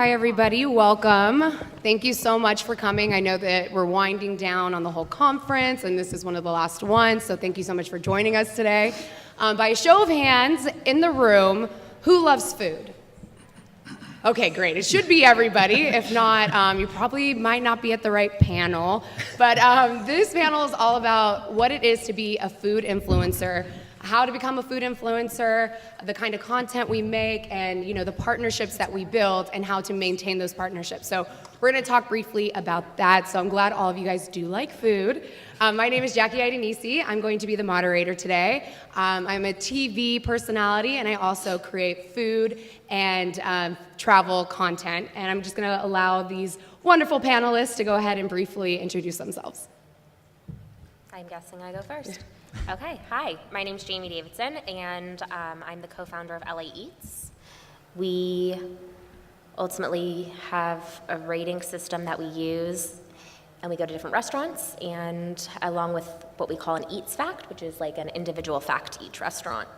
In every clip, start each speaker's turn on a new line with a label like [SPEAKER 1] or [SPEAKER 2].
[SPEAKER 1] Hi, everybody. Welcome. Thank you so much for coming. I know that we're winding down on the whole conference, and this is one of the last ones, so thank you so much for joining us today. By a show of hands in the room, who loves food? Okay, great. It should be everybody. If not, you probably might not be at the right panel. But this panel is all about what it is to be a food influencer, how to become a food influencer, the kind of content we make, and the partnerships that we build, and how to maintain those partnerships. So we're going to talk briefly about that. So I'm glad all of you guys do like food. My name is Jackie Idenisi. I'm going to be the moderator today. I'm a TV personality, and I also create food and travel content. And I'm just going to allow these wonderful panelists to go ahead and briefly introduce themselves.
[SPEAKER 2] I'm guessing I go first. Okay, hi, my name's Jamie Davidson, and I'm the co-founder of LA Eats. We ultimately have a rating system that we use, and we go to different restaurants, and along with what we call an Eats Fact, which is like an individual fact to each restaurant.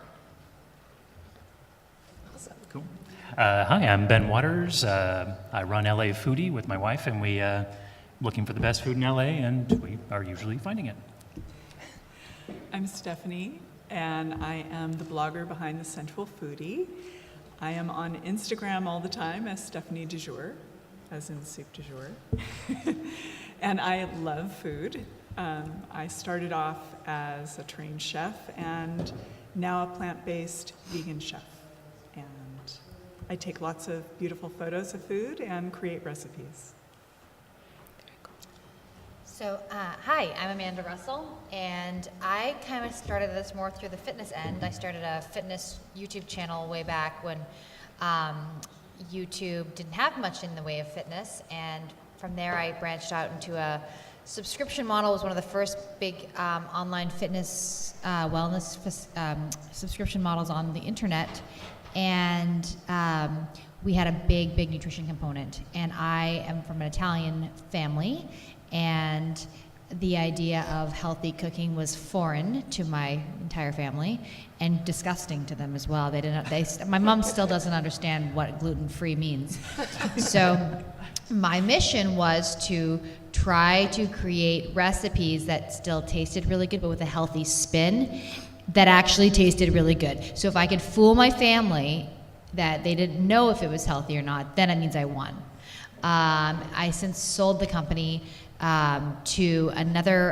[SPEAKER 3] Cool. Hi, I'm Ben Waters. I run LA Foodie with my wife, and we looking for the best food in LA, and we are usually finding it.
[SPEAKER 4] I'm Stephanie, and I am the blogger behind The Sensual Foodie. I am on Instagram all the time as Stephanie Du Jour, as in soup du jour. And I love food. I started off as a trained chef and now a plant-based vegan chef. And I take lots of beautiful photos of food and create recipes.
[SPEAKER 5] So, hi, I'm Amanda Russell, and I kind of started this more through the fitness end. I started a fitness YouTube channel way back when YouTube didn't have much in the way of fitness, and from there I branched out into a subscription model. It was one of the first big online fitness wellness subscription models on the internet, and we had a big nutrition component. And I am from an Italian family, and the idea of healthy cooking was foreign to my entire family and disgusting to them as well. My mom still doesn't understand what gluten-free means. So my mission was to try to create recipes that still tasted really good, but with a healthy spin that actually tasted really good. So if I could fool my family that they didn't know if it was healthy or not, then it means I won. I since sold the company to another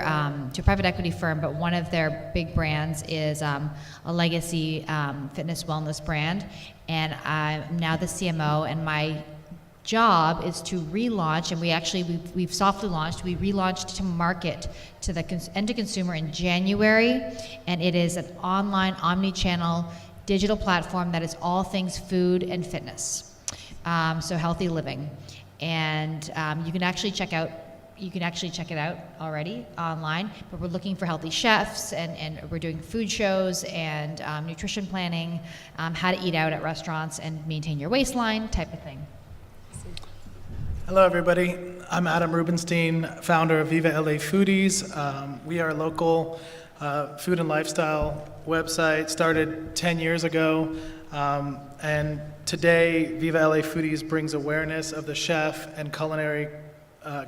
[SPEAKER 5] to a private equity firm, but one of their big brands is a legacy fitness wellness brand, and I'm now the CMO, and my job is to relaunch, and we've softly launched. We relaunched to market to the end to consumer in January, and it is an online omni-channel digital platform that is all things food and fitness, so healthy living, and you can actually check it out already online, but we're looking for healthy chefs, and we're doing food shows and nutrition planning, how to eat out at restaurants and maintain your waistline type of thing.
[SPEAKER 6] Hello, everybody. I'm Adam Rubenstein, founder of Viva LA Foodies. We are a local food and lifestyle website, started 10 years ago, and today Viva LA Foodies brings awareness of the chef and culinary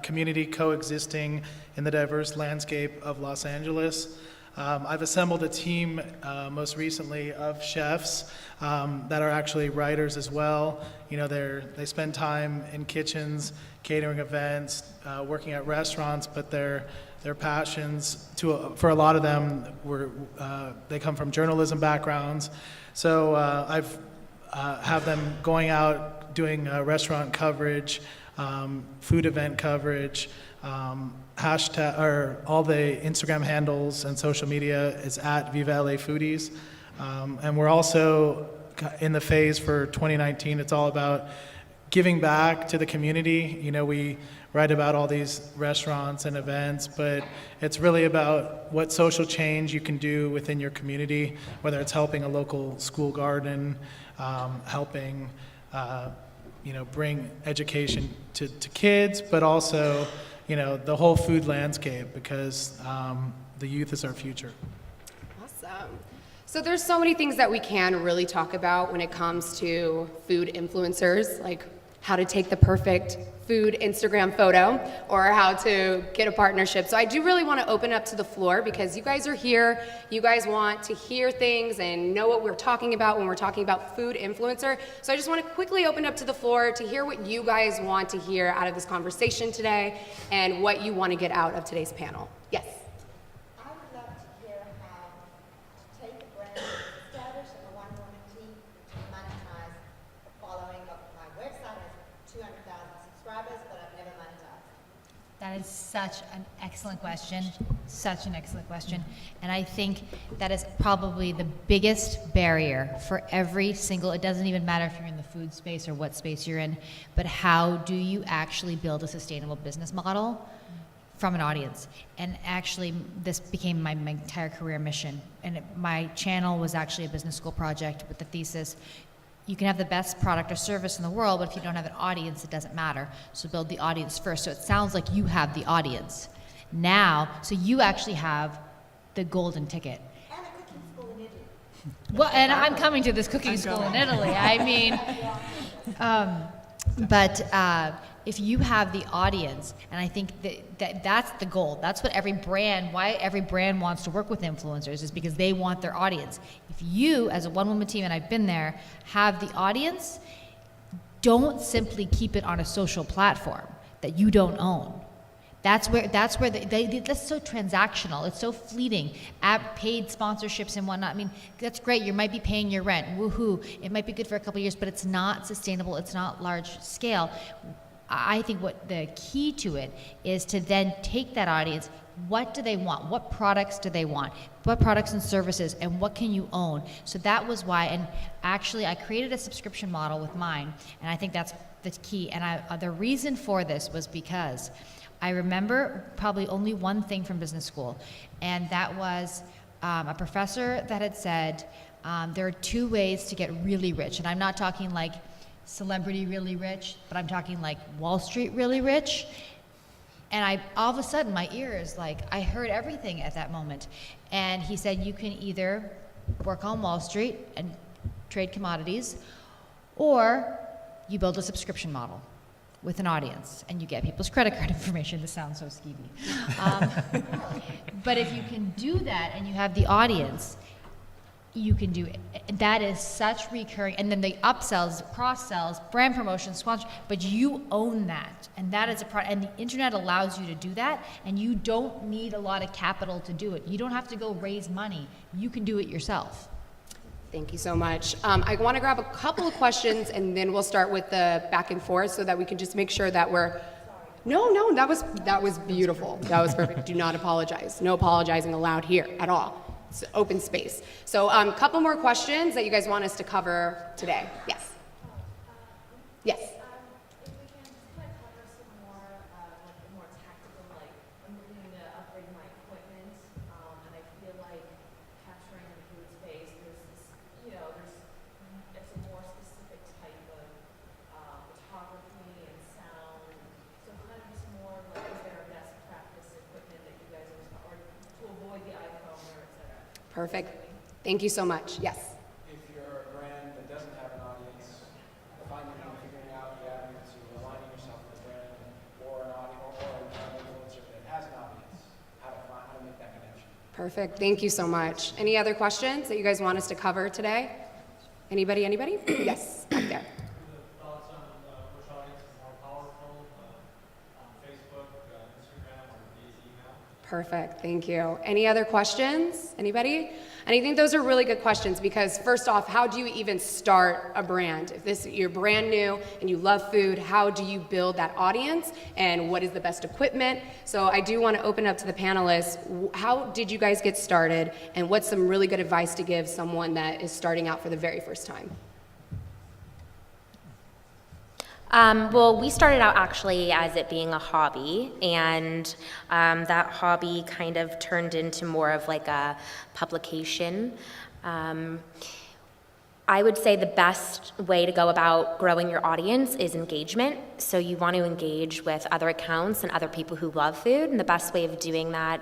[SPEAKER 6] community coexisting in the diverse landscape of Los Angeles. I've assembled a team most recently of chefs that are actually writers as well. They spend time in kitchens, catering events, working at restaurants, but their passions, for a lot of them, they come from journalism backgrounds. So I've have them going out doing restaurant coverage, food event coverage, hashtag, or all the Instagram handles and social media is at Viva LA Foodies. And we're also in the phase for 2019. It's all about giving back to the community. We write about all these restaurants and events, but it's really about what social change you can do within your community, whether it's helping a local school garden, helping bring education to kids, but also the whole food landscape, because the youth is our future.
[SPEAKER 1] Awesome. So there's so many things that we can really talk about when it comes to food influencers. Like how to take the perfect food Instagram photo or how to get a partnership. So I do really want to open up to the floor because you guys are here. You guys want to hear things and know what we're talking about when we're talking about food influencer. So I just want to quickly open up to the floor to hear what you guys want to hear out of this conversation today and what you want to get out of today's panel. Yes.
[SPEAKER 7] I would love to hear how to take a brand status of a one-woman team to monetize the following of my website has 200,000 subscribers, but I've never monetized.
[SPEAKER 5] That is such an excellent question. Such an excellent question. And I think that is probably the biggest barrier for every single, it doesn't even matter if you're in the food space or what space you're in, but how do you actually build a sustainable business model from an audience? And actually, this became my entire career mission. And my channel was actually a business school project with the thesis, you can have the best product or service in the world, but if you don't have an audience, it doesn't matter. So build the audience first. So it sounds like you have the audience now, so you actually have the golden ticket.
[SPEAKER 7] And a cooking school in Italy.
[SPEAKER 5] Well, and I'm coming to this cooking school in Italy. I mean, if you have the audience, and I think that's the goal. That's what why every brand wants to work with influencers is because they want their audience. If you, as a one-woman team, and I've been there, have the audience, don't simply keep it on a social platform that you don't own. That's so transactional. It's so fleeting. Paid sponsorships and whatnot. I mean, that's great. You might be paying your rent. Woohoo! It might be good for a couple of years, but it's not sustainable. It's not large scale. I think what the key to it is to then take that audience. What do they want? What products do they want? What products and services, and what can you own? So that was why, and actually I created a subscription model with mine, and I think that's the key. And the reason for this was because I remember probably only one thing from business school, and that was a professor that had said, there are two ways to get really rich. And I'm not talking like celebrity really rich, but I'm talking like Wall Street really rich. And all of a sudden, my ears, I heard everything at that moment. And he said, you can either work on Wall Street and trade commodities, or you build a subscription model with an audience, and you get people's credit card information. This sounds so skeevy. But if you can do that and you have the audience, you can do it. That is such recurring, and then the upsells, cross-sells, brand promotions, sponsor, but you own that, and that is a part, and the internet allows you to do that, and you don't need a lot of capital to do it. You don't have to go raise money. You can do it yourself.
[SPEAKER 1] Thank you so much. I want to grab a couple of questions, and then we'll start with the back and forth so that we can just make sure that we're... No, that was beautiful. That was perfect. Do not apologize. No apologizing allowed here at all. It's open space. So a couple more questions that you guys want us to cover today. Yes. Yes.
[SPEAKER 8] If we can just kind of cover some more tactical, I'm looking to upgrade my equipment, and I feel like capturing the food space, there's this, it's a more specific type of photography and sound. So kind of just more is there a best practice equipment that you guys or to avoid the iPhone or et cetera?
[SPEAKER 1] Perfect. Thank you so much. Yes.
[SPEAKER 9] If you're a brand that doesn't have an audience, finding and figuring out the avenue to aligning yourself with a brand or an audience or an influencer that has an audience, how to make that connection.
[SPEAKER 1] Perfect. Thank you so much. Any other questions that you guys want us to cover today? Anybody? Yes, back there.
[SPEAKER 10] Thoughts on which audience is more powerful, on Facebook, Instagram, or via email?
[SPEAKER 1] Perfect. Thank you. Any other questions? Anybody? And I think those are really good questions because first off, how do you even start a brand? If you're brand new and you love food, how do you build that audience and what is the best equipment? So I do want to open up to the panelists. How did you guys get started and what's some really good advice to give someone that is starting out for the very first time?
[SPEAKER 2] Well, we started out actually as it being a hobby, and that hobby kind of turned into more of like a publication. I would say the best way to go about growing your audience is engagement. So you want to engage with other accounts and other people who love food, and the best way of doing that,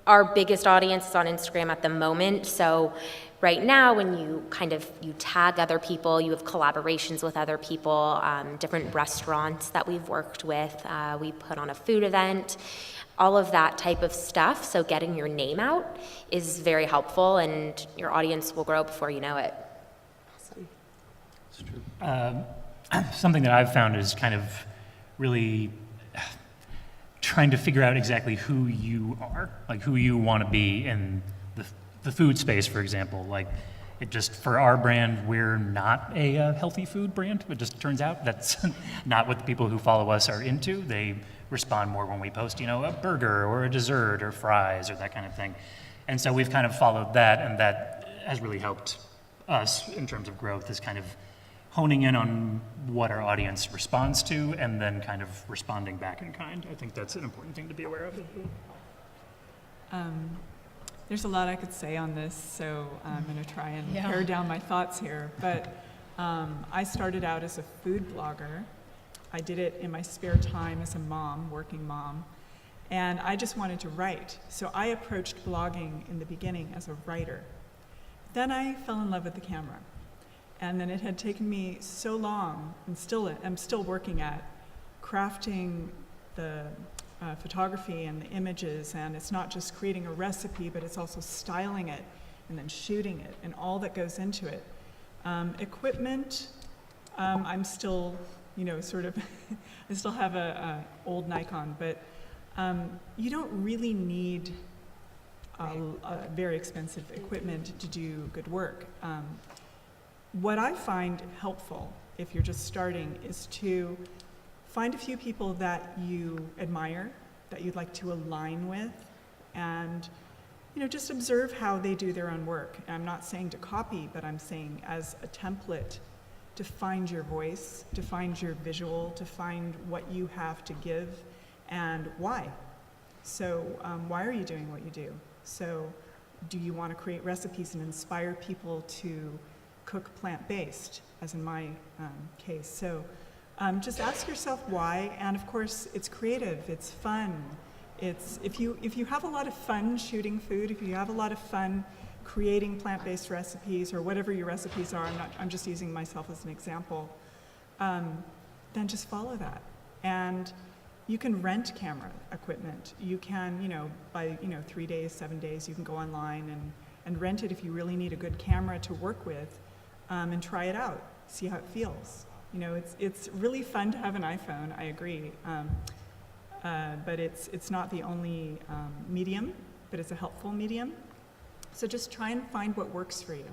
[SPEAKER 2] our biggest audience is on Instagram at the moment. So right now, when you tag other people, you have collaborations with other people, different restaurants that we've worked with. We put on a food event, all of that type of stuff. So getting your name out is very helpful, and your audience will grow before you know it.
[SPEAKER 3] It's true. Something that I've found is kind of really trying to figure out exactly who you are, like who you want to be in the food space, for example. Like, it just, for our brand, we're not a healthy food brand. It just turns out that's not what the people who follow us are into. They respond more when we post, a burger or a dessert or fries or that kind of thing. And so we've kind of followed that, and that has really helped us in terms of growth, is kind of honing in on what our audience responds to and then kind of responding back in kind. I think that's an important thing to be aware of.
[SPEAKER 4] There's a lot I could say on this, so I'm going to try and pare down my thoughts here. But I started out as a food blogger. I did it in my spare time as a mom, working mom, and I just wanted to write. So I approached blogging in the beginning as a writer. Then I fell in love with the camera. And then it had taken me so long, and I'm still working at crafting the photography and the images, and it's not just creating a recipe, but it's also styling it and then shooting it and all that goes into it. Equipment, I'm still, sort of, I still have a old Nikon, but you don't really need a very expensive equipment to do good work. What I find helpful, if you're just starting, is to find a few people that you admire, that you'd like to align with, and just observe how they do their own work. And I'm not saying to copy, but I'm saying as a template to find your voice, to find your visual, to find what you have to give and why. So why are you doing what you do? So do you want to create recipes and inspire people to cook plant-based, as in my case? So just ask yourself why, and of course it's creative, it's fun. It's if you have a lot of fun shooting food, if you have a lot of fun creating plant-based recipes or whatever your recipes are, I'm just using myself as an example, then just follow that. And you can rent camera equipment. You can, by 3 days, 7 days, you can go online and rent it if you really need a good camera to work with, and try it out, see how it feels. It's really fun to have an iPhone, I agree, but it's not the only medium, but it's a helpful medium. So just try and find what works for you,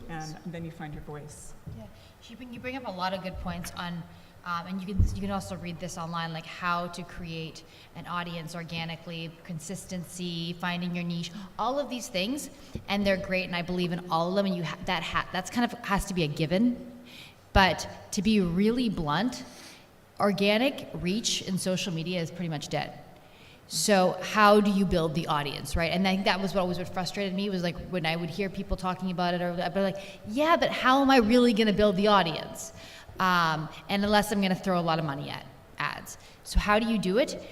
[SPEAKER 4] and then you find your voice.
[SPEAKER 5] Yeah, you bring up a lot of good points on, and you can also read this online, like how to create an audience organically, consistency, finding your niche, all of these things, and they're great, and I believe in all of them. And that's kind of has to be a given. But to be really blunt, organic reach in social media is pretty much dead. So how do you build the audience, right? And I think that was what frustrated me, was like when I would hear people talking about it, or I'd be like, yeah, but how am I really going to build the audience? And unless I'm going to throw a lot of money at ads. So how do you do it?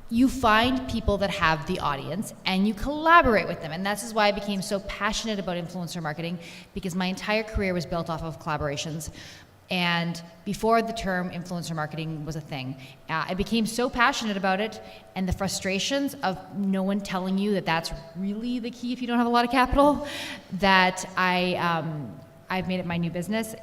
[SPEAKER 5] You find people that have the audience and you collaborate with them. And this is why I became so passionate about influencer marketing, because my entire career was built off of collaborations. And before the term influencer marketing was a thing, I became so passionate about it, and the frustrations of no one telling you that that's really the key if you don't have a lot of capital, that I've made it my new business.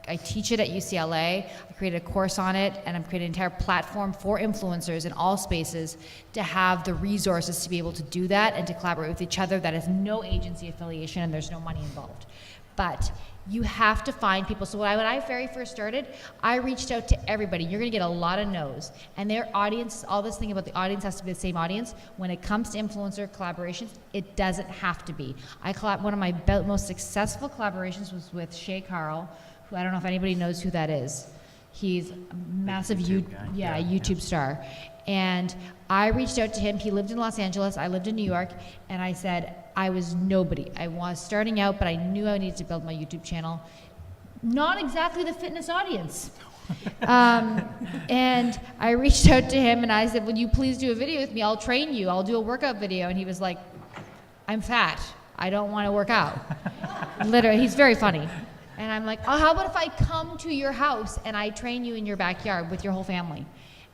[SPEAKER 5] I teach it at UCLA. I created a course on it, and I've created an entire platform for influencers in all spaces to have the resources to be able to do that and to collaborate with each other. That has no agency affiliation and there's no money involved. But you have to find people. So when I very first started, I reached out to everybody. You're gonna get a lot of no's. And their audience, all this thing about the audience has to be the same audience. When it comes to influencer collaborations, it doesn't have to be. One of my most successful collaborations was with Shay Carl, who I don't know if anybody knows who that is. He's a massive YouTube star. And I reached out to him. He lived in Los Angeles. I lived in New York. And I said, I was nobody. I was starting out, but I knew I needed to build my YouTube channel. Not exactly the fitness audience. And I reached out to him and I said, "Will you please do a video with me? I'll train you. I'll do a workout video." And he was like, "I'm fat. I don't want to work out." Literally, he's very funny. And I'm like, "Oh, how about if I come to your house and I train you in your backyard with your whole family?"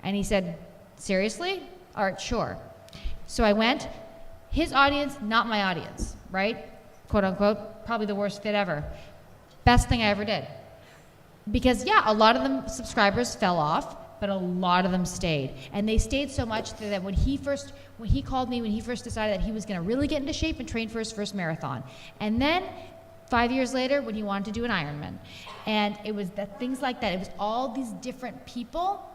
[SPEAKER 5] And he said, "Seriously? All right, sure." So I went. His audience, not my audience, right? Quote unquote, probably the worst fit ever. Best thing I ever did. Because yeah, a lot of them subscribers fell off, but a lot of them stayed. And they stayed so much that when he called me, when he first decided that he was gonna really get into shape and train for his first marathon. And then 5 years later, when he wanted to do an Ironman. And it was things like that. It was all these different people,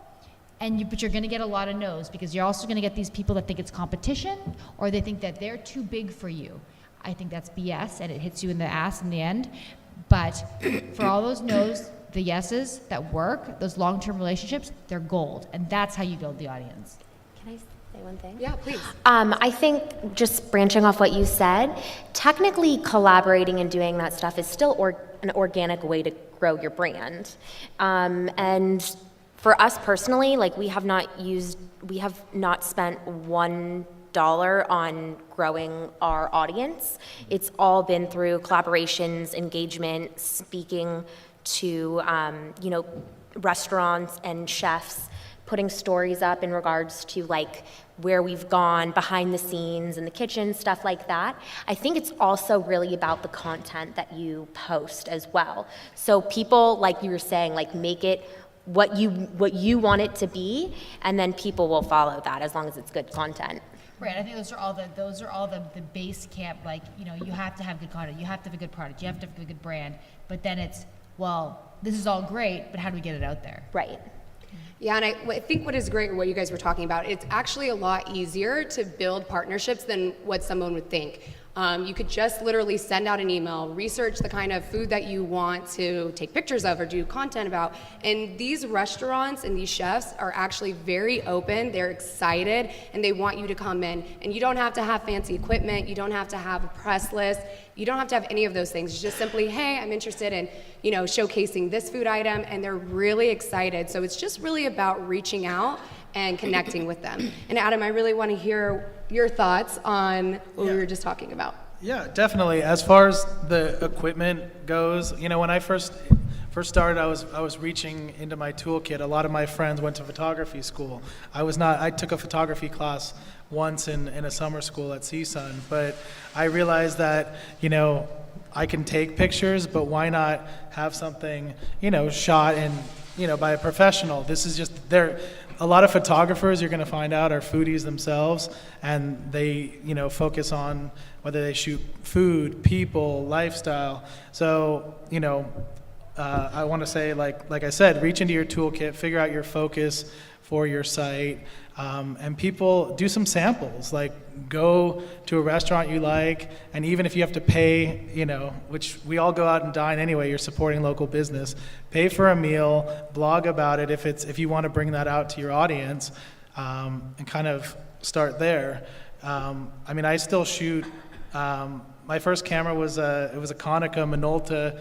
[SPEAKER 5] but you're gonna get a lot of no's because you're also gonna get these people that think it's competition or they think that they're too big for you. I think that's BS and it hits you in the ass in the end. But for all those no's, the yeses that work, those long-term relationships, they're gold. And that's how you build the audience.
[SPEAKER 2] Can I say one thing?
[SPEAKER 1] Yeah, please.
[SPEAKER 2] I think just branching off what you said, technically collaborating and doing that stuff is still an organic way to grow your brand. And for us personally, like we have not spent $1 on growing our audience. It's all been through collaborations, engagement, speaking to restaurants and chefs, putting stories up in regards to like where we've gone behind the scenes in the kitchen, stuff like that. I think it's also really about the content that you post as well. So people, like you were saying, like make it what you want it to be, and then people will follow that as long as it's good content.
[SPEAKER 5] Right, I think those are all the base camp, like, you have to have good content, you have to have a good product, you have to have a good brand, but then it's, well, this is all great, but how do we get it out there?
[SPEAKER 2] Right.
[SPEAKER 1] Yeah, and I think what is great, what you guys were talking about, it's actually a lot easier to build partnerships than what someone would think. You could just literally send out an email, research the kind of food that you want to take pictures of or do content about. And these restaurants and these chefs are actually very open, they're excited, and they want you to come in. And you don't have to have fancy equipment, you don't have to have a press list, you don't have to have any of those things. It's just simply, hey, I'm interested in, showcasing this food item, and they're really excited. So it's just really about reaching out and connecting with them. And Adam, I really want to hear your thoughts on what we were just talking about.
[SPEAKER 6] Yeah, definitely. As far as the equipment goes, when I first started, I was reaching into my toolkit. A lot of my friends went to photography school. I took a photography class once in a summer school at CSUN, but I realized that, I can take pictures, but why not have something, shot and, by a professional. This is just, a lot of photographers you're going to find out are foodies themselves, and they, focus on whether they shoot food, people, lifestyle. So, I want to say, like I said, reach into your toolkit, figure out your focus for your site, and people do some samples. Like go to a restaurant you like, and even if you have to pay, which we all go out and dine anyway, you're supporting local business. Pay for a meal, blog about it if you want to bring that out to your audience, and kind of start there. I still shoot. My first camera was a Konica Minolta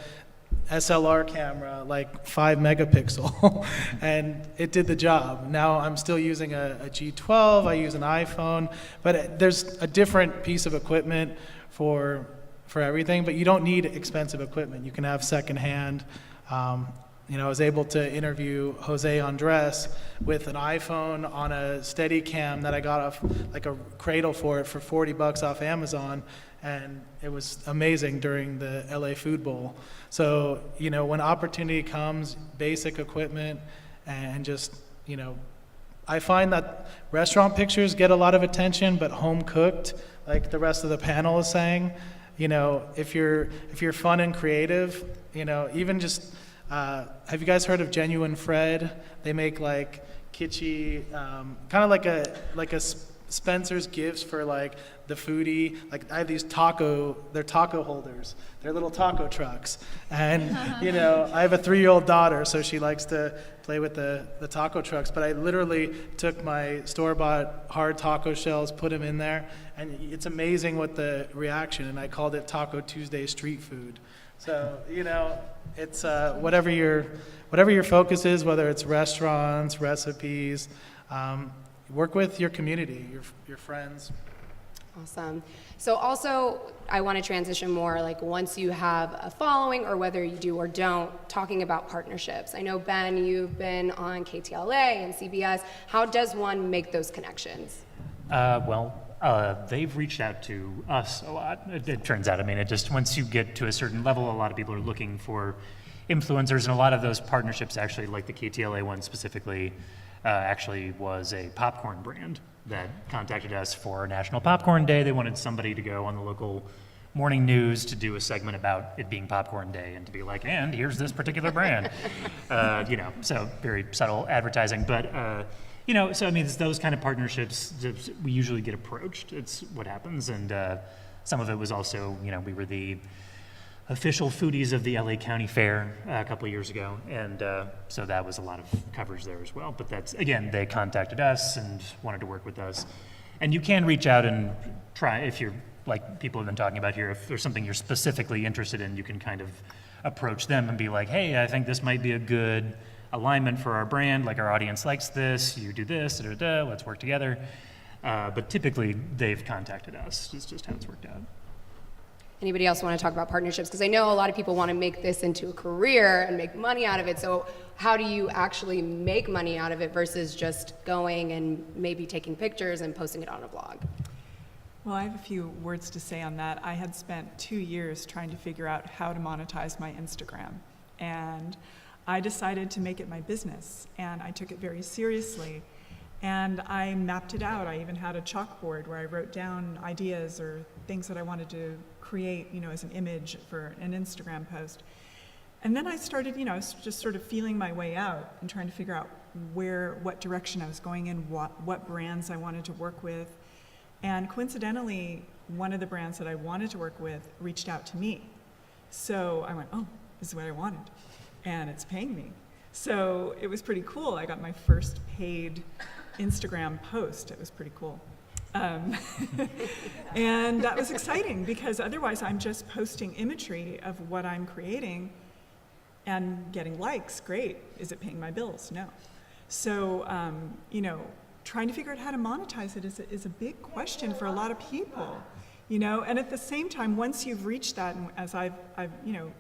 [SPEAKER 6] SLR camera, like 5 megapixel, and it did the job. Now I'm still using a G12, I use an iPhone, but there's a different piece of equipment for everything, but you don't need expensive equipment. You can have secondhand. I was able to interview Jose Andres with an iPhone on a Steadicam that I got off, like a cradle for it for $40 off Amazon, and it was amazing during the LA Food Bowl. So, when opportunity comes, basic equipment, and just, I find that restaurant pictures get a lot of attention, but home cooked, like the rest of the panel is saying, if you're fun and creative, even just, have you guys heard of Genuine Fred? They make like kitschy, kind of like a Spencer's gifts for like the foodie. Like I have these they're taco holders. They're little taco trucks. And, I have a 3-year-old daughter, so she likes to play with the taco trucks. But I literally took my store-bought hard taco shells, put them in there, and it's amazing what the reaction, and I called it Taco Tuesday Street Food. So, it's whatever your focus is, whether it's restaurants, recipes, work with your community, your friends.
[SPEAKER 1] Awesome. So also, I want to transition more, like once you have a following, or whether you do or don't, talking about partnerships. I know, Ben, you've been on KTLA and CBS. How does one make those connections?
[SPEAKER 3] They've reached out to us a lot. It turns out, it just, once you get to a certain level, a lot of people are looking for influencers, and a lot of those partnerships, actually, like the KTLA one specifically, actually was a popcorn brand that contacted us for National Popcorn Day. They wanted somebody to go on the local morning news to do a segment about it being Popcorn Day and to be like, and here's this particular brand. So very subtle advertising. But, it's those kind of partnerships that we usually get approached. It's what happens. And some of it was also, we were the official foodies of the LA County Fair a couple of years ago, and so that was a lot of coverage there as well. But that's, again, they contacted us and wanted to work with us. And you can reach out and try, if you're, like people have been talking about here, if there's something you're specifically interested in, you can kind of approach them and be like, hey, I think this might be a good alignment for our brand, like our audience likes this, you do this, let's work together. But typically, they've contacted us. It's just how it's worked out.
[SPEAKER 1] Anybody else want to talk about partnerships? Because I know a lot of people want to make this into a career and make money out of it. So how do you actually make money out of it versus just going and maybe taking pictures and posting it on a blog?
[SPEAKER 4] Well, I have a few words to say on that. I had spent 2 years trying to figure out how to monetize my Instagram. And I decided to make it my business. And I took it very seriously. And I mapped it out. I even had a chalkboard where I wrote down ideas or things that I wanted to create, as an image for an Instagram post. And then I started, just sort of feeling my way out and trying to figure out what direction I was going in, what brands I wanted to work with. And coincidentally, one of the brands that I wanted to work with reached out to me. So I went, oh, this is what I wanted. And it's paying me. So it was pretty cool. I got my first paid Instagram post. It was pretty cool. And that was exciting because otherwise I'm just posting imagery of what I'm creating and getting likes. Great. Is it paying my bills? No. So, trying to figure out how to monetize it is a big question for a lot of people. And at the same time, once you've reached that, and as I've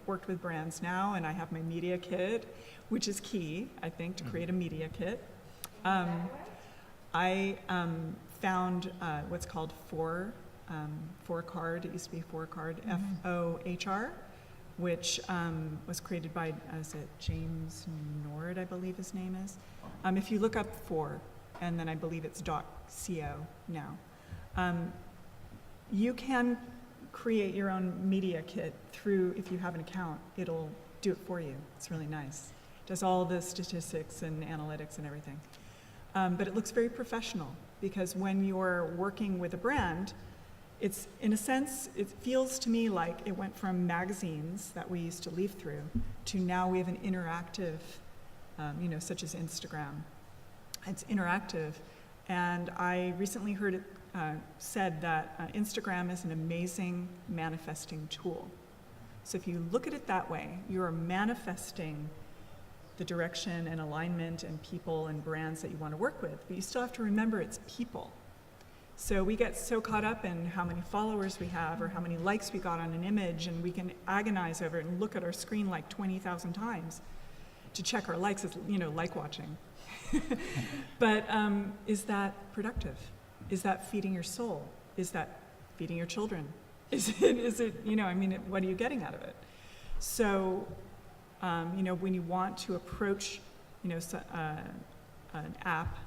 [SPEAKER 4] worked with brands now, and I have my media kit, which is key, I think, to create a media kit. I found what's called Four-Card. It used to be Four-Card, F-O-H-R, which was created by, James Nord, I believe his name is. If you look up Four, and then I believe it's .co now, you can create your own media kit through, if you have an account, it'll do it for you. It's really nice. It does all the statistics and analytics and everything. But it looks very professional because when you're working with a brand, it's, in a sense, it feels to me like it went from magazines that we used to leaf through to now we have an interactive, such as Instagram. It's interactive. And I recently heard it said that Instagram is an amazing manifesting tool. So if you look at it that way, you're manifesting the direction and alignment and people and brands that you want to work with, but you still have to remember it's people. So we get so caught up in how many followers we have or how many likes we got on an image, and we can agonize over it and look at our screen like 20,000 times to check our likes. It's, like watching. But is that productive? Is that feeding your soul? Is that feeding your children? Is it, what are you getting out of it? So, when you want to approach, an app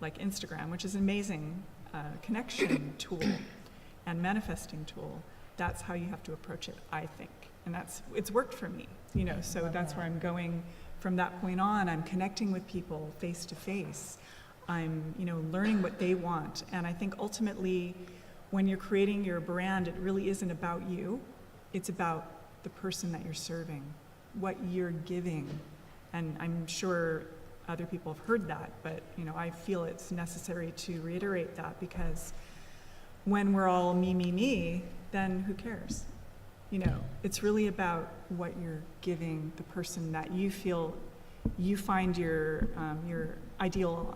[SPEAKER 4] like Instagram, which is an amazing connection tool and manifesting tool, that's how you have to approach it, I think. And it's worked for me, so that's where I'm going from that point on. I'm connecting with people face to face. I'm, learning what they want. And I think ultimately, when you're creating your brand, it really isn't about you. It's about the person that you're serving, what you're giving. And I'm sure other people have heard that, but I feel it's necessary to reiterate that because when we're all me, then who cares? It's really about what you're giving the person that you feel you find your ideal,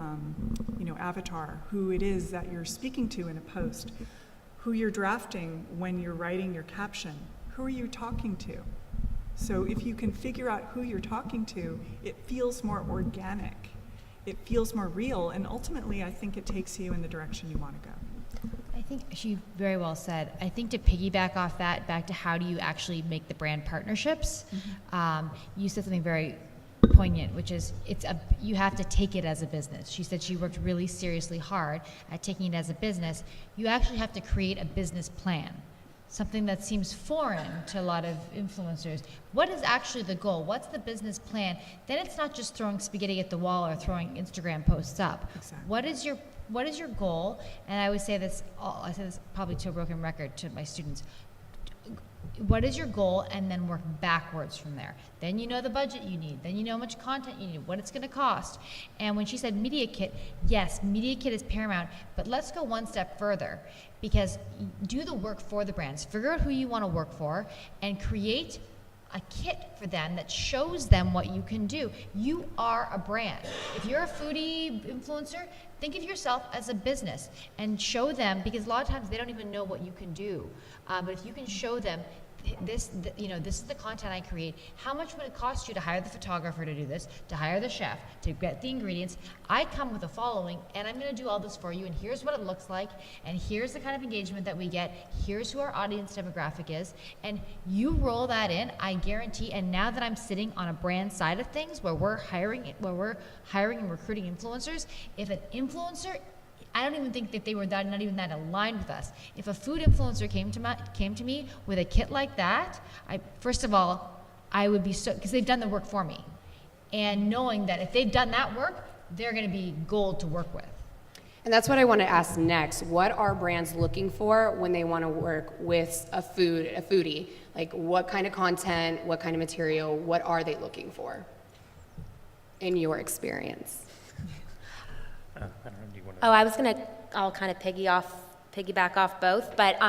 [SPEAKER 4] avatar, who it is that you're speaking to in a post, who you're drafting when you're writing your caption, who are you talking to? So if you can figure out who you're talking to, it feels more organic, it feels more real, and ultimately I think it takes you in the direction you want to go.
[SPEAKER 5] I think she very well said. I think to piggyback off that, back to how do you actually make the brand partnerships, you said something very poignant, which is you have to take it as a business. She said she worked really seriously hard at taking it as a business. You actually have to create a business plan, something that seems foreign to a lot of influencers. What is actually the goal? What's the business plan? Then it's not just throwing spaghetti at the wall or throwing Instagram posts up.
[SPEAKER 4] Exactly.
[SPEAKER 5] What is your goal? And I always say this, I say this probably to a broken record to my students. What is your goal, and then work backwards from there. Then you know the budget you need. Then you know how much content you need, what it's going to cost. And when she said media kit, yes, media kit is paramount, but let's go one step further, because do the work for the brands. Figure out who you want to work for and create a kit for them that shows them what you can do. You are a brand. If you're a foodie influencer, think of yourself as a business and show them, because a lot of times they don't even know what you can do. But if you can show them this is the content I create. How much would it cost you to hire the photographer to do this, to hire the chef, to get the ingredients? I come with a following, and I'm going to do all this for you, and here's what it looks like, and here's the kind of engagement that we get, here's who our audience demographic is, and you roll that in, I guarantee. And now that I'm sitting on a brand side of things, where we're hiring and recruiting influencers, if an influencer, I don't even think that they were not even that aligned with us. If a food influencer came to me with a kit like that, first of all, I would be so, because they've done the work for me. And knowing that if they've done that work, they're going to be gold to work with.
[SPEAKER 1] And that's what I want to ask next. What are brands looking for when they want to work with a foodie? Like, what kind of content, what kind of material, what are they looking for in your experience?
[SPEAKER 3] I don't know, do you want to?
[SPEAKER 2] I'll kind of piggyback off both. But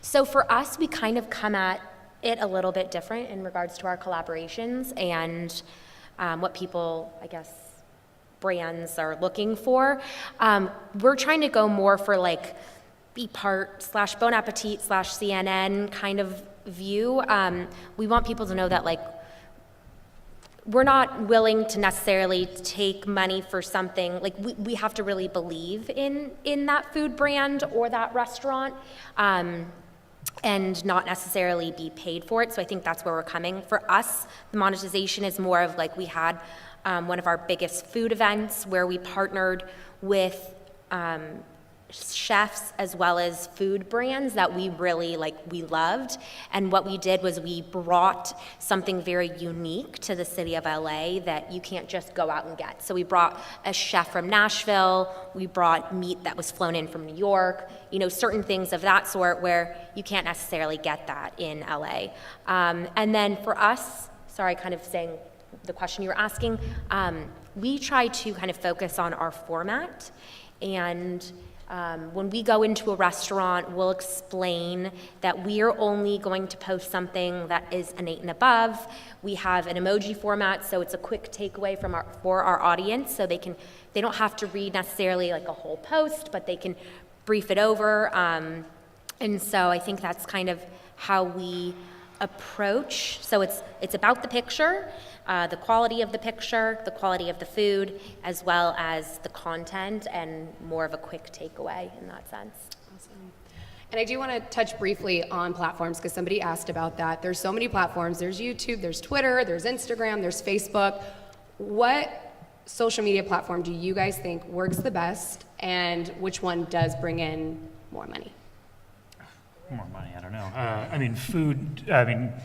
[SPEAKER 2] so for us, we kind of come at it a little bit different in regards to our collaborations and what people, I guess, brands are looking for. We're trying to go more for like Be Part / Bon Appetit / CNN kind of view. We want people to know that, like, we're not willing to necessarily take money for something. Like, we have to really believe in that food brand or that restaurant, and not necessarily be paid for it. So I think that's where we're coming. For us, the monetization is more of like, we had one of our biggest food events where we partnered with chefs as well as food brands that we really we loved. And what we did was we brought something very unique to the city of LA that you can't just go out and get. So we brought a chef from Nashville, we brought meat that was flown in from New York, certain things of that sort where you can't necessarily get that in LA. And then for us, sorry, kind of saying the question you were asking, we try to kind of focus on our format. And when we go into a restaurant, we'll explain that we are only going to post something that is an 8 and above. We have an emoji format, so it's a quick takeaway for our audience, so they don't have to read necessarily like a whole post, but they can brief it over. And so I think that's kind of how we approach. So it's about the picture, the quality of the picture, the quality of the food, as well as the content, and more of a quick takeaway in that sense.
[SPEAKER 1] Awesome. And I do want to touch briefly on platforms, because somebody asked about that. There's so many platforms. There's YouTube, there's Twitter, there's Instagram, there's Facebook. What social media platform do you guys think works the best, and which one does bring in more money?
[SPEAKER 3] More money, I don't know.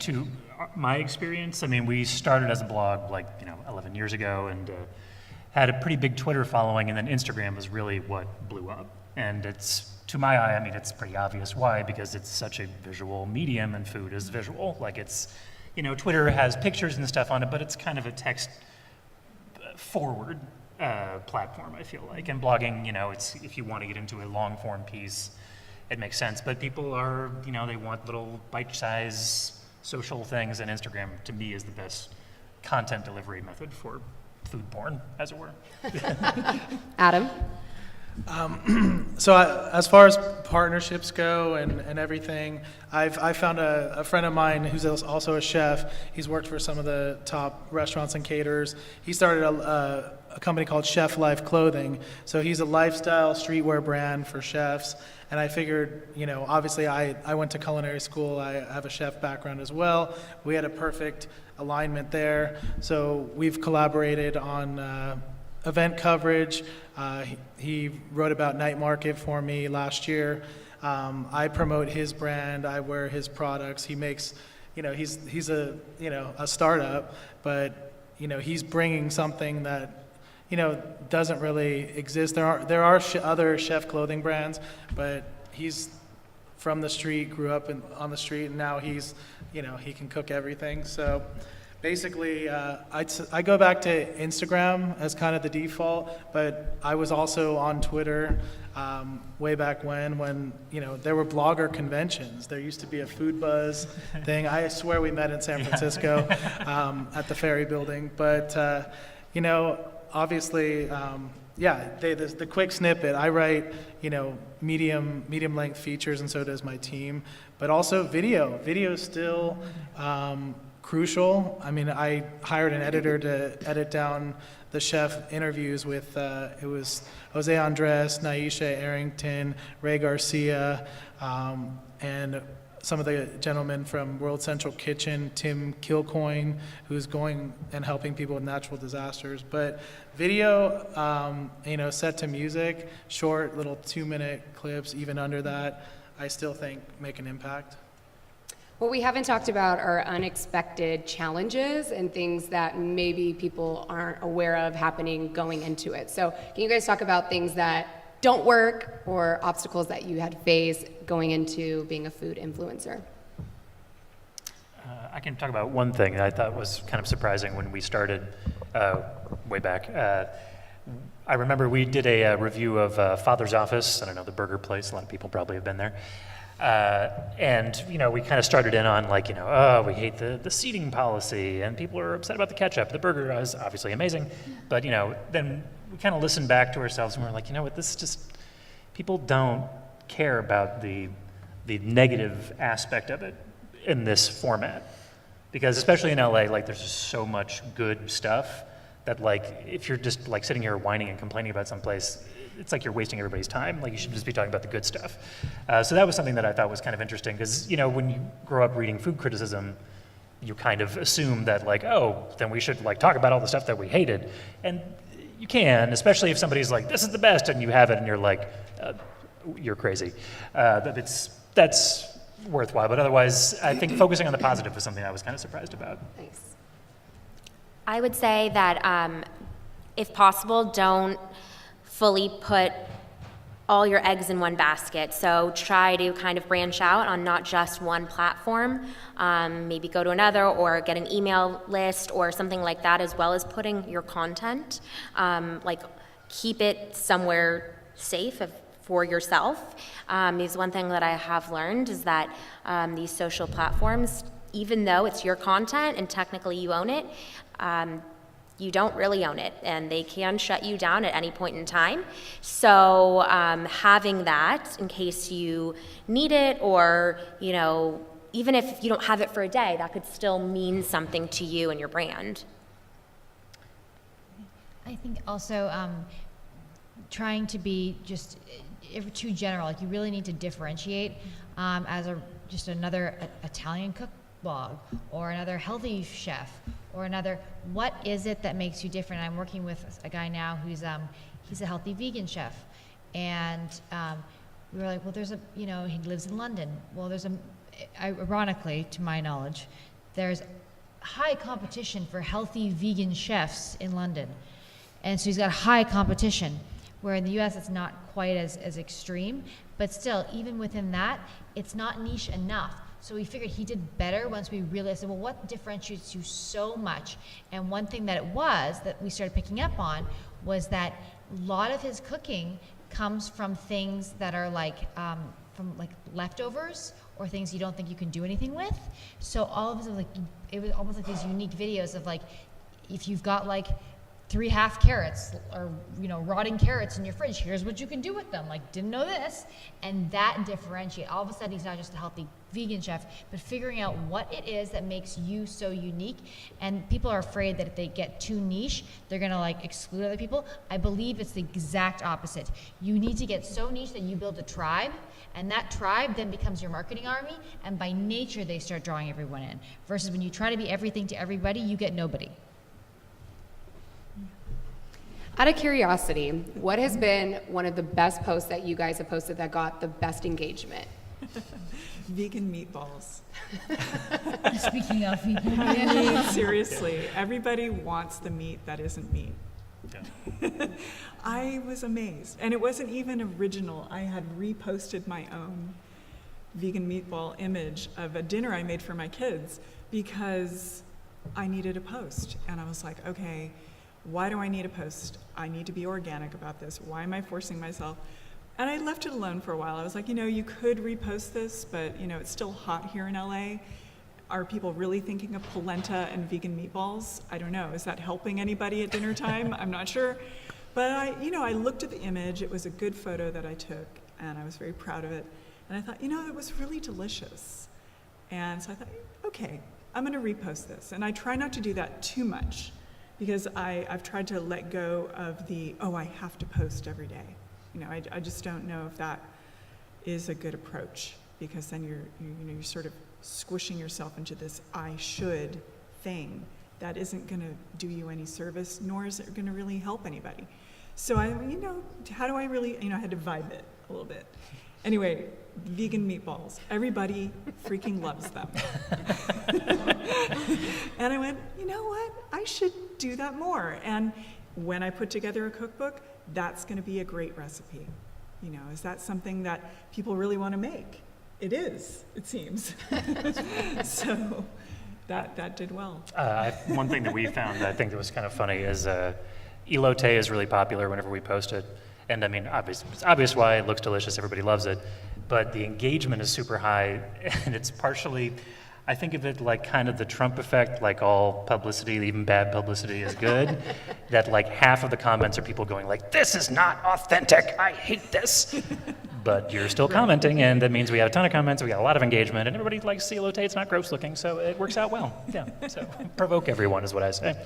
[SPEAKER 3] To my experience, we started as a blog 11 years ago, and had a pretty big Twitter following, and then Instagram was really what blew up. And it's, to my eye, it's pretty obvious why, because it's such a visual medium, and food is visual. Twitter has pictures and stuff on it, but it's kind of a text forward platform, I feel like. And blogging, it's, if you want to get into a long form piece, it makes sense. But people are, they want little bite-sized social things, and Instagram, to me, is the best content delivery method for food porn, as it were.
[SPEAKER 1] Adam?
[SPEAKER 6] So as far as partnerships go and everything, I found a friend of mine who's also a chef. He's worked for some of the top restaurants and caterers. He started a company called Chef Life Clothing. So he's a lifestyle streetwear brand for chefs. And I figured, obviously I went to culinary school. I have a chef background as well. We had a perfect alignment there. So we've collaborated on event coverage. He wrote about Night Market for me last year. I promote his brand. I wear his products. He makes, he's a startup, but he's bringing something that doesn't really exist. There are other chef clothing brands, but he's from the street, grew up on the street, and now he's he can cook everything. So basically, I go back to Instagram as kind of the default, but I was also on Twitter way back when there were blogger conventions. There used to be a Food Buzz thing. I swear we met in San Francisco at the Ferry Building. But obviously, the quick snippet. I write medium length features, and so does my team. But also video. Video is still crucial. I mean, I hired an editor to edit down the chef interviews with, it was Jose Andres, Naisha Arrington, Ray Garcia, and some of the gentlemen from World Central Kitchen, Tim Kilcoyne, who's going and helping people with natural disasters. But video, set to music, short little 2-minute clips, even under that, I still think make an impact.
[SPEAKER 1] What we haven't talked about are unexpected challenges and things that maybe people aren't aware of happening going into it. So can you guys talk about things that don't work or obstacles that you had faced going into being a food influencer?
[SPEAKER 3] I can talk about one thing that I thought was kind of surprising when we started way back. I remember we did a review of Father's Office. I don't know, the burger place. A lot of people probably have been there. And we kind of started in on we hate the seating policy, and people are upset about the ketchup. The burger is obviously amazing, but then we kind of listened back to ourselves and we're like, what, this is just, people don't care about the negative aspect of it in this format, because especially in LA, there's just so much good stuff that if you're just sitting here whining and complaining about someplace, it's like you're wasting everybody's time. You should just be talking about the good stuff. So that was something that I thought was kind of interesting, because when you grow up reading food criticism, you kind of assume that then we should take about all the stuff that we hated, and you can, especially if somebody's like, this is the best, and you have it, and you're like, you're crazy. That's worthwhile, but otherwise, I think focusing on the positive was something I was kind of surprised about.
[SPEAKER 1] Thanks.
[SPEAKER 2] I would say that if possible, don't fully put all your eggs in one basket. So try to kind of branch out on not just one platform, maybe go to another or get an email list or something like that, as well as putting your content. Keep it somewhere safe for yourself. Because one thing that I have learned is that these social platforms, even though it's your content and technically you own it, you don't really own it, and they can shut you down at any point in time. So having that in case you need it, or even if you don't have it for a day, that could still mean something to you and your brand.
[SPEAKER 5] I think also trying to be just too general. You really need to differentiate as just another Italian cook blog or another healthy chef or another. What is it that makes you different? I'm working with a guy now who's he's a healthy vegan chef, and we were like, well, there's he lives in London. Well, ironically, to my knowledge, there's high competition for healthy vegan chefs in London, and so he's got high competition. Where in the U.S. it's not quite as extreme, but still, even within that, it's not niche enough. So we figured he did better once we realized, well, what differentiates you so much? And one thing that we started picking up on was that a lot of his cooking comes from things that are from like leftovers or things you don't think you can do anything with. So all of a sudden, like, it was almost like these unique videos of like, if you've got like 3 half carrots or, you know, rotting carrots in your fridge, here's what you can do with them. Like, didn't know this. And that differentiate. All of a sudden, he's not just a healthy vegan chef, but figuring out what it is that makes you so unique. And people are afraid that if they get too niche, they're gonna like exclude other people. I believe it's the exact opposite. You need to get so niche that you build a tribe, and that tribe then becomes your marketing army, and by nature, they start drawing everyone in. Versus when you try to be everything to everybody, you get nobody.
[SPEAKER 1] Out of curiosity, what has been one of the best posts that you guys have posted that got the best engagement?
[SPEAKER 4] Vegan meatballs.
[SPEAKER 5] Speaking of vegan,
[SPEAKER 4] I mean, seriously, everybody wants the meat that isn't meat. I was amazed. And it wasn't even original. I had reposted my own vegan meatball image of a dinner I made for my kids because I needed a post. And I was like, okay, why do I need a post? I need to be organic about this. Why am I forcing myself? And I left it alone for a while. I was like, you know, you could repost this, but you know, it's still hot here in LA. Are people really thinking of polenta and vegan meatballs? I don't know. Is that helping anybody at dinner time? I'm not sure. But I looked at the image. It was a good photo that I took, and I was very proud of it. And I thought, you know, it was really delicious. And so I thought, okay, I'm going to repost this. And I try not to do that too much, because I've tried to let go of the, oh, I have to post every day. You know, I just don't know if that is a good approach, because then you're sort of squishing yourself into this I should thing that isn't going to do you any service, nor is it going to really help anybody. So how do I really, I had to vibe it a little bit. Anyway, vegan meatballs. Everybody freaking loves them. And I went, you know what? I should do that more. And when I put together a cookbook, that's going to be a great recipe. You know, is that something that people really want to make? It is, it seems. So that did well.
[SPEAKER 3] One thing that we found that I think that was kind of funny is elote is really popular whenever we post it. And I mean, it's obvious why. It looks delicious, everybody loves it. But the engagement is super high, and it's partially, I think of it like kind of the Trump effect, like all publicity, even bad publicity is good. That like half of the comments are people going like, this is not authentic, I hate this. But you're still commenting, and that means we have a ton of comments, we got a lot of engagement, and everybody likes elote, it's not gross looking, so it works out well. Yeah, so provoke everyone is what I say.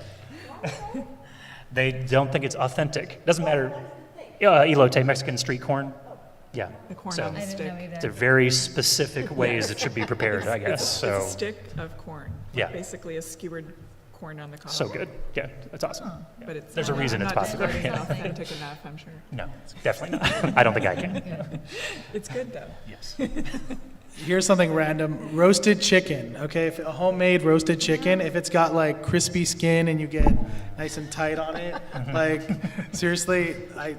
[SPEAKER 3] They don't think it's authentic. Doesn't matter. Elote, Mexican street corn. Yeah.
[SPEAKER 4] The corn
[SPEAKER 3] so
[SPEAKER 4] on the
[SPEAKER 5] I didn't
[SPEAKER 4] stick.
[SPEAKER 5] know either.
[SPEAKER 3] there are very specific ways it should be prepared, I guess.
[SPEAKER 4] It's
[SPEAKER 3] So
[SPEAKER 4] a stick of corn.
[SPEAKER 3] Yeah.
[SPEAKER 4] Basically a skewered corn on the cob.
[SPEAKER 3] so good. Yeah, that's awesome.
[SPEAKER 4] But it's
[SPEAKER 3] There's a reason it's popular.
[SPEAKER 4] It's
[SPEAKER 3] Yeah.
[SPEAKER 4] not authentic enough, I'm sure.
[SPEAKER 3] No, definitely not. I don't think I can.
[SPEAKER 4] It's good though.
[SPEAKER 3] Yes.
[SPEAKER 6] Here's something random. Roasted chicken, okay? If a homemade roasted chicken, if it's got like crispy skin and you get nice and tight on it, like seriously, I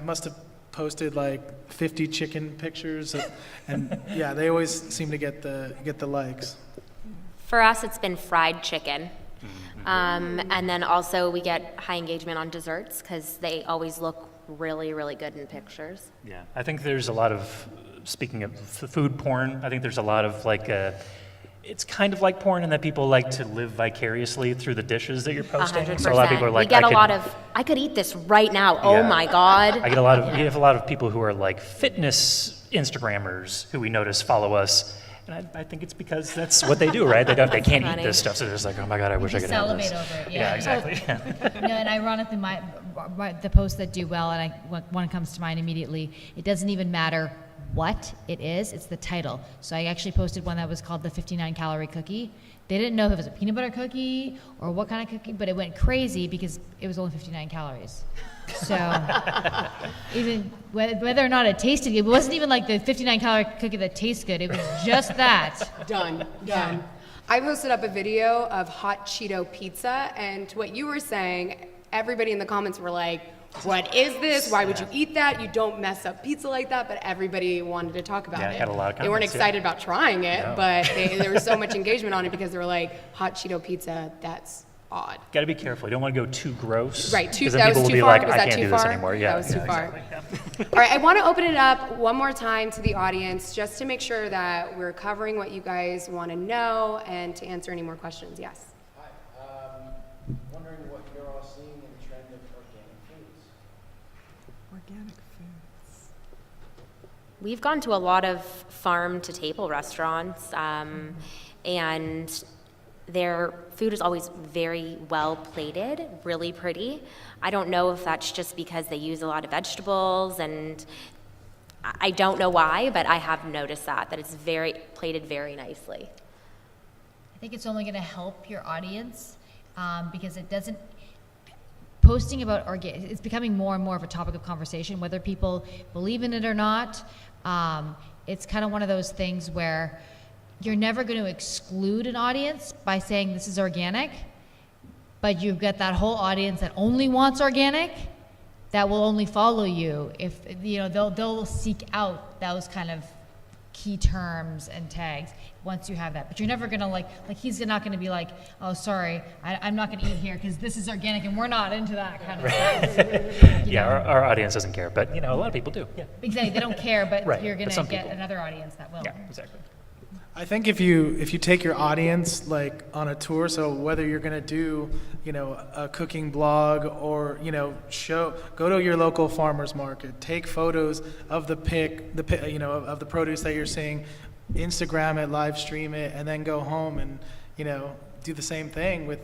[SPEAKER 6] must have posted like 50 chicken pictures and yeah, they always seem to get the likes.
[SPEAKER 2] For us, it's been fried chicken. And then also we get high engagement on desserts because they always look really, really good in pictures.
[SPEAKER 3] Yeah, I think there's a lot of, speaking of food porn, I think there's a lot of like, it's kind of like porn in that people like to live vicariously through the dishes that you're posting.
[SPEAKER 2] 100%.
[SPEAKER 3] So a lot of people are like,
[SPEAKER 2] we get a lot of, I could eat this right now. Oh
[SPEAKER 3] Yeah.
[SPEAKER 2] my God.
[SPEAKER 3] I get a lot of, we have a lot of people who are like fitness Instagrammers who we notice follow us. And I think it's because that's what they do, right? They can't eat
[SPEAKER 2] funny.
[SPEAKER 3] this stuff, so they're just like, oh my God, I wish I could have this.
[SPEAKER 5] Salivate over it,
[SPEAKER 3] Yeah, exactly.
[SPEAKER 5] No, and ironically, the posts that do well, and one comes to mind immediately, it doesn't even matter what it is, it's the title. So I actually posted one that was called the 59 calorie cookie. They didn't know if it was a peanut butter cookie or what kind of cookie, but it went crazy because it was only 59 calories. So even whether or not it tasted good, it wasn't even like the 59 calorie cookie that tastes good, it was just that.
[SPEAKER 1] Done. I posted up a video of hot Cheeto pizza, and to what you were saying, everybody in the comments were like, what is this? Why would you eat that? You don't mess up pizza like that. But everybody wanted to talk about
[SPEAKER 3] Yeah,
[SPEAKER 1] it.
[SPEAKER 3] I had a lot of
[SPEAKER 1] They weren't
[SPEAKER 3] comments, yeah.
[SPEAKER 1] excited about trying it,
[SPEAKER 3] No.
[SPEAKER 1] but there was so much engagement on it because they were like, hot Cheeto pizza, that's odd.
[SPEAKER 3] Got to be careful. You don't want to go too gross.
[SPEAKER 1] Right,
[SPEAKER 3] because
[SPEAKER 1] that
[SPEAKER 3] then
[SPEAKER 1] was
[SPEAKER 3] people will
[SPEAKER 1] too
[SPEAKER 3] be
[SPEAKER 1] far?
[SPEAKER 3] like,
[SPEAKER 1] Was
[SPEAKER 3] I
[SPEAKER 1] that
[SPEAKER 3] can't
[SPEAKER 1] too
[SPEAKER 3] do this
[SPEAKER 1] far?
[SPEAKER 3] anymore. Yeah,
[SPEAKER 1] That was too
[SPEAKER 3] yeah,
[SPEAKER 1] far.
[SPEAKER 3] exactly.
[SPEAKER 1] All right, I want to open it up one more time to the audience just to make sure that we're covering what you guys want to know and to answer any more questions. Yes.
[SPEAKER 9] Hi, wondering what you're all seeing in the trend of organic foods.
[SPEAKER 4] Organic foods.
[SPEAKER 2] We've gone to a lot of farm-to-table restaurants, and their food is always very well plated, really pretty. I don't know if that's just because they use a lot of vegetables, and I don't know why, but I have noticed that it's very plated very nicely.
[SPEAKER 5] I think it's only going to help your audience because it doesn't. Posting about organic, it's becoming more and more of a topic of conversation, whether people believe in it or not. It's kind of one of those things where you're never going to exclude an audience by saying this is organic, but you've got that whole audience that only wants organic that will only follow you if they'll seek out those kind of key terms and tags once you have that. But you're never gonna like he's not gonna be like, oh sorry, I'm not gonna eat here because this is organic and we're not into that kind of stuff.
[SPEAKER 3] Yeah, our audience doesn't care, but a lot of people do. Yeah.
[SPEAKER 5] Exactly, they don't care, but
[SPEAKER 3] Right,
[SPEAKER 5] you're
[SPEAKER 3] but
[SPEAKER 5] gonna
[SPEAKER 3] some
[SPEAKER 5] get
[SPEAKER 3] people.
[SPEAKER 5] another audience that will.
[SPEAKER 3] Yeah, exactly.
[SPEAKER 6] I think if you take your audience like on a tour, so whether you're gonna do a cooking blog or go to your local farmers market, take photos of the of the produce that you're seeing, Instagram it, live stream it, and then go home and do the same thing with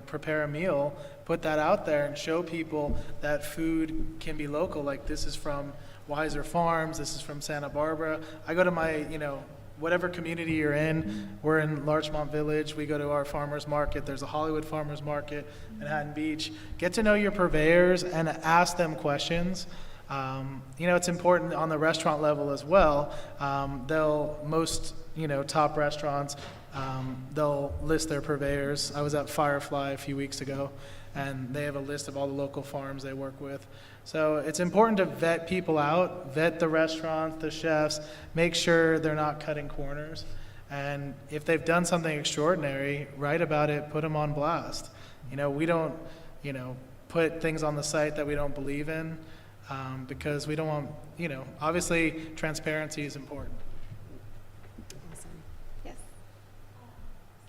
[SPEAKER 6] prepare a meal, put that out there and show people that food can be local. Like this is from Weiser Farms, this is from Santa Barbara. I go to my whatever community you're in. We're in Larchmont Village. We go to our farmers market. There's a Hollywood farmers market, Manhattan Beach. Get to know your purveyors and ask them questions. It's important on the restaurant level as well. Most top restaurants, they'll list their purveyors. I was at Firefly a few weeks ago, and they have a list of all the local farms they work with. So it's important to vet people out, vet the restaurants, the chefs, make sure they're not cutting corners. And if they've done something extraordinary, write about it, put them on blast. We don't, put things on the site that we don't believe in because we don't want, obviously transparency is important.
[SPEAKER 1] Awesome. Yes.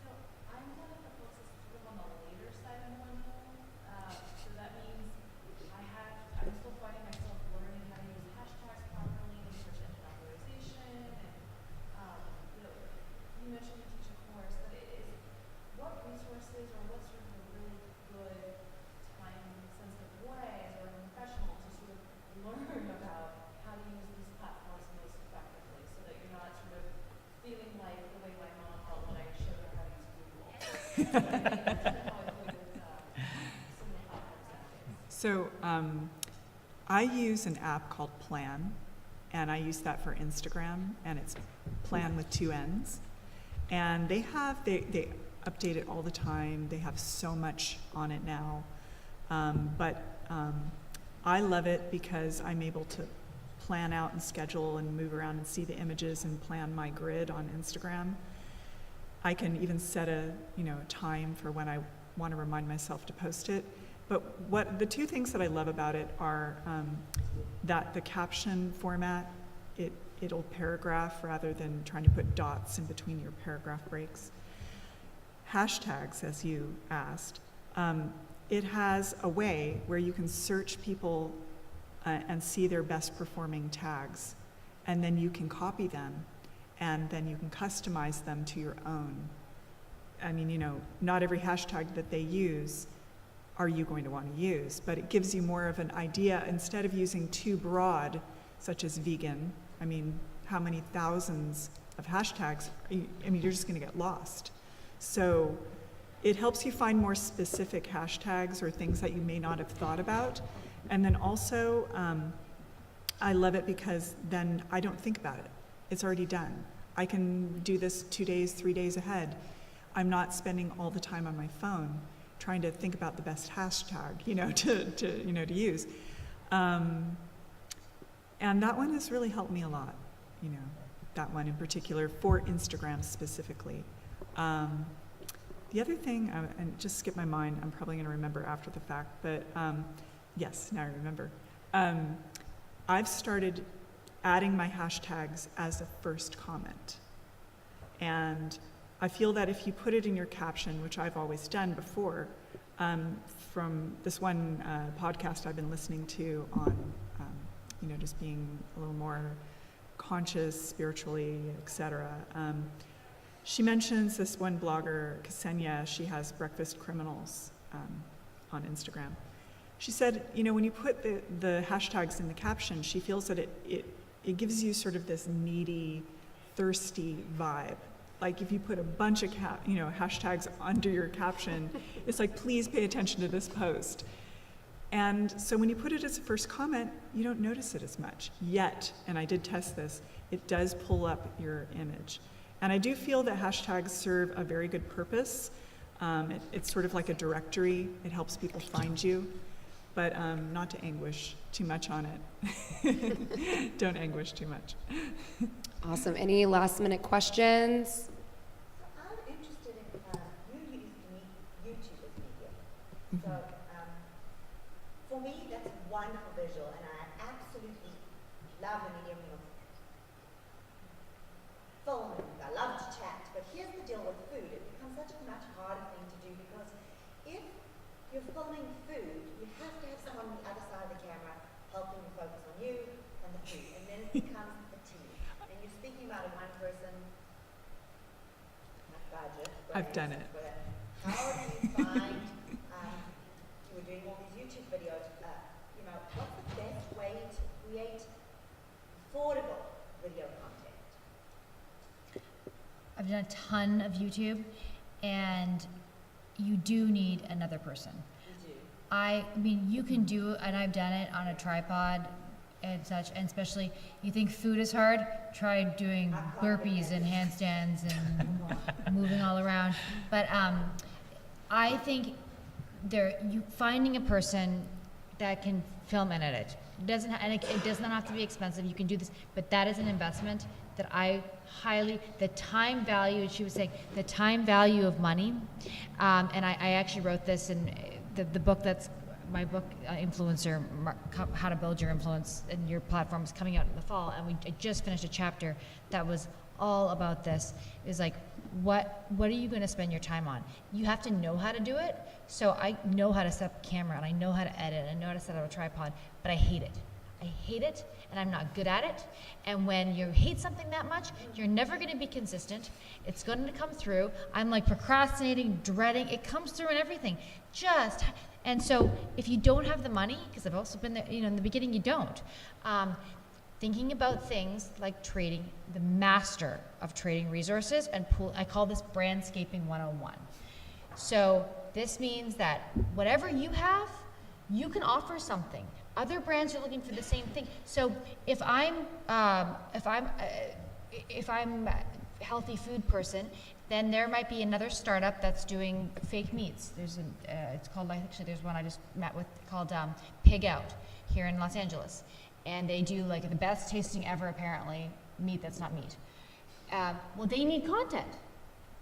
[SPEAKER 8] So I'm one of the folks that's sort of on the later side of millennial. So that means I'm still finding myself learning how to use hashtags properly and search engine optimization. And you mentioned you teach a course, but what resources or what's sort of a really good time-sensitive way as a professional to sort of learn about how to use these platforms most effectively, so that you're not sort of feeling like the way my mom felt when I showed her how to use Google. How I feel with some of the platforms nowadays.
[SPEAKER 4] So I use an app called Plan, and I use that for Instagram, and it's Plan with 2 N's. And they update it all the time. They have so much on it now. But I love it because I'm able to plan out and schedule and move around and see the images and plan my grid on Instagram. I can even set a time for when I want to remind myself to post it. But the two things that I love about it are that the caption format, it'll paragraph rather than trying to put dots in between your paragraph breaks. Hashtags, as you asked, it has a way where you can search people and see their best performing tags, and then you can copy them, and then you can customize them to your own. I mean, not every hashtag that they use are you going to want to use, but it gives you more of an idea. Instead of using too broad, such as vegan, I mean, how many thousands of hashtags, you're just going to get lost. So it helps you find more specific hashtags or things that you may not have thought about. And then also, I love it because then I don't think about it. It's already done. I can do this 2 days, 3 days ahead. I'm not spending all the time on my phone trying to think about the best hashtag, to use. And that one has really helped me a lot, that one in particular for Instagram specifically. the other thing, and just skip my mind, I'm probably going to remember after the fact, but yes, now I remember. I've started adding my hashtags as a first comment. And I feel that if you put it in your caption, which I've always done before, from this one podcast I've been listening to on, just being a little more conscious spiritually, etc. She mentions this one blogger, Ksenia, she has Breakfast Criminals on Instagram. She said, when you put the hashtags in the caption, she feels that it gives you sort of this needy, thirsty vibe. Like if you put a bunch of hashtags under your caption, it's like, please pay attention to this post. And so when you put it as a first comment, you don't notice it as much. Yet, and I did test this, it does pull up your image. And I do feel that hashtags serve a very good purpose. It's sort of like a directory. It helps people find you, but not to anguish too much on it. Don't anguish too much.
[SPEAKER 1] Awesome. Any last minute questions?
[SPEAKER 7] I'm interested in, you use YouTube as media. So for me, that's a wonderful visual, and I absolutely love the medium of filming. I love to chat, but here's the deal with food. It becomes such a much harder thing to do because if you're filming food, you have to have someone on the other side of the camera helping to focus on you and the food, and then it becomes a team. And you're speaking about a one-person budget.
[SPEAKER 4] I've done it.
[SPEAKER 7] How do you find, you were doing all these YouTube videos, what's the best way to create affordable video content?
[SPEAKER 5] I've done a ton of YouTube, and you do need another person.
[SPEAKER 7] You do.
[SPEAKER 5] I mean, you can do, and I've done it on a tripod and such, and especially, you think food is hard, try doing burpees and handstands and moving all around. But I think finding a person that can film and edit. It doesn't have to be expensive. You can do this, but that is an investment that I the time value, she was saying, the time value of money, and I actually wrote this in the book that's my book, Influencer, How to Build Your Influence and Your Platform, is coming out in the fall, and I just finished a chapter that was all about this. Is like, what are you going to spend your time on? You have to know how to do it. So I know how to set up a camera, and I know how to edit, and I know how to set up a tripod, but I hate it. I hate it, and I'm not good at it. And when you hate something that much, you're never going to be consistent. It's going to come through. I'm like procrastinating, dreading. It comes through in everything. And so if you don't have the money, because I've also been there, in the beginning you don't, thinking about things like trading, the master of trading resources, and I call this brandscaping 101. So this means that whatever you have, you can offer something. Other brands are looking for the same thing. So if I'm a healthy food person, then there might be another startup that's doing fake meats. There's there's one I just met with called Pig Out here in Los Angeles, and they do like the best tasting ever apparently meat that's not meat. Well, they need content.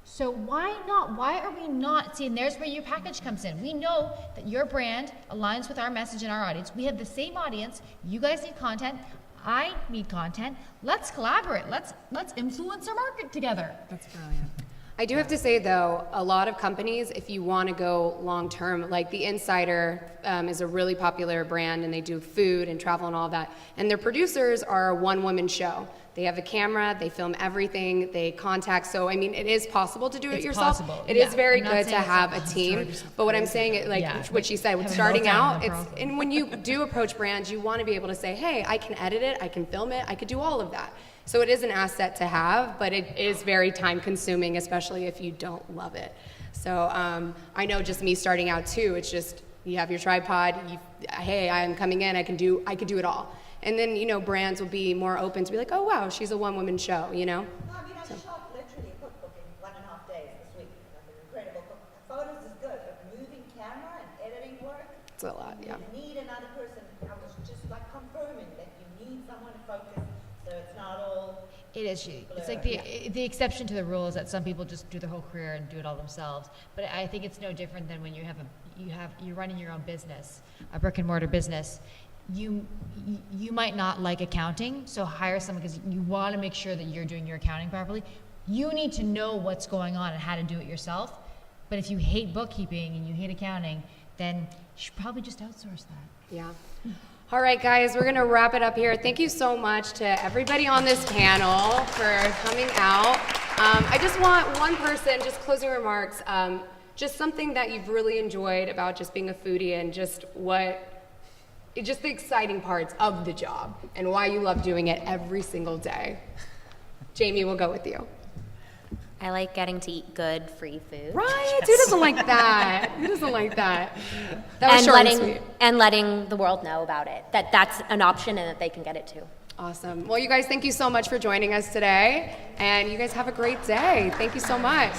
[SPEAKER 5] So why not? Why are we not? See, and there's where your package comes in. We know that your brand aligns with our message and our audience. We have the same audience. You guys need content. I need content. Let's collaborate. Let's influence our market together.
[SPEAKER 4] That's brilliant.
[SPEAKER 1] I do have to say, though, a lot of companies, if you want to go long term, like The Insider is a really popular brand, and they do food and travel and all that. And their producers are a one-woman show. They have a camera, they film everything, they contact. So, I mean, it is possible to do it yourself.
[SPEAKER 5] Possible.
[SPEAKER 1] It is very good to have a team. But what I'm saying, what she said, with starting out, and when you do approach brands, you want to be able to say, hey, I can edit it, I can film it, I could do all of that. So it is an asset to have, but it is very time consuming, especially if you don't love it. So I know just me starting out too, it's just, you have your tripod, hey, I'm coming in, I could do it all. And then, brands will be more open to be like, oh wow, she's a one-woman show,
[SPEAKER 7] No, I mean, I shot literally a cookbook in 1.5 days this week. Like an incredible cookbook. Photos is good, but moving camera and editing work,
[SPEAKER 1] It's a lot, yeah.
[SPEAKER 7] you need another person. I was just like confirming that you need someone to focus, so it's not all
[SPEAKER 5] It is shitty. It's like the exception to the rule is that some people just do their whole career and do it all themselves. But I think it's no different than when you're running your own business, a brick and mortar business. You might not like accounting, so hire someone because you want to make sure that you're doing your accounting properly. You need to know what's going on and how to do it yourself. But if you hate bookkeeping and you hate accounting, then you should probably just outsource that.
[SPEAKER 1] Yeah. All right, guys, we're going to wrap it up here. Thank you so much to everybody on this panel for coming out. I just want one person, just closing remarks, just something that you've really enjoyed about just being a foodie and just the exciting parts of the job and why you love doing it every single day. Jamie, we'll go with you.
[SPEAKER 2] I like getting to eat good, free food.
[SPEAKER 1] Right? Who doesn't like that? Who doesn't like that? That was short and sweet.
[SPEAKER 2] And letting the world know about it, that that's an option and that they can get it too.
[SPEAKER 1] Awesome. Well, you guys, thank you so much for joining us today. And you guys have a great day. Thank you so much.